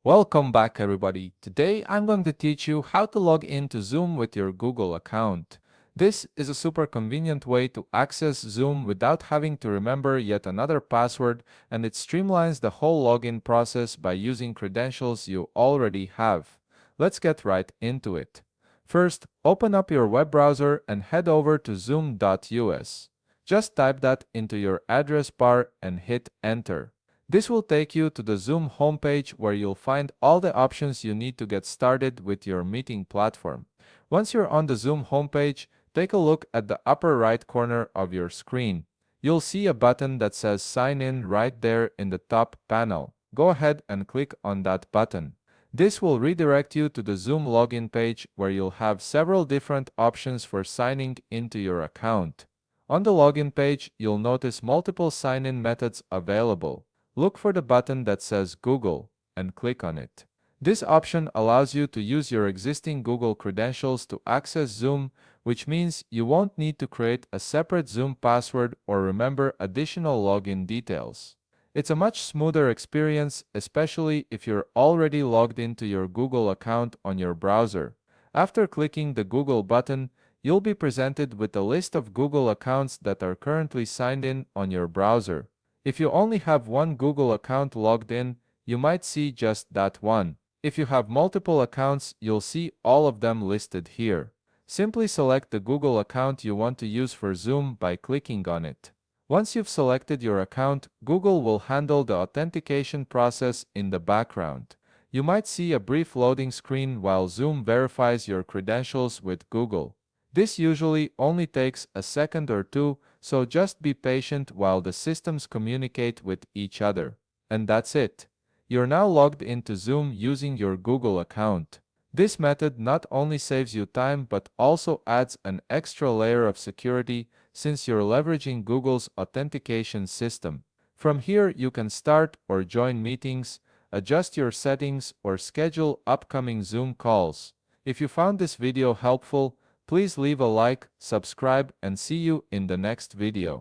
Welcome back everybody. Today I'm going to teach you how to log into Zoom with your Google account. This is a super convenient way to access Zoom without having to remember yet another password, and it streamlines the whole login process by using credentials you already have. Let's get right into it. First, open up your web browser and head over to zoom.us. Just type that into your address bar and hit enter. This will take you to the Zoom homepage where you'll find all the options you need to get started with your meeting platform. Once you're on the Zoom homepage, take a look at the upper right corner of your screen. You'll see a button that says Sign In right there in the top panel. Go ahead and click on that button. This will redirect you to the Zoom login page where you'll have several different options for signing into your account. On the login page, you'll notice multiple sign-in methods available. Look for the button that says Google and click on it. This option allows you to use your existing Google credentials to access Zoom, which means you won't need to create a separate Zoom password or remember additional login details. It's a much smoother experience, especially if you're already logged into your Google account on your browser. After clicking the Google button, you'll be presented with a list of Google accounts that are currently signed in on your browser. If you only have one Google account logged in, you might see just that one. If you have multiple accounts, you'll see all of them listed here. Simply select the Google account you want to use for Zoom by clicking on it. Once you've selected your account, Google will handle the authentication process in the background. You might see a brief loading screen while Zoom verifies your credentials with Google. This usually only takes a second or two, so just be patient while the systems communicate with each other. And that's it. You're now logged into Zoom using your Google account. This method not only saves you time but also adds an extra layer of security since you're leveraging Google's authentication system. From here, you can start or join meetings, adjust your settings, or schedule upcoming Zoom calls. If you found this video helpful, please leave a like, subscribe, and see you in the next video.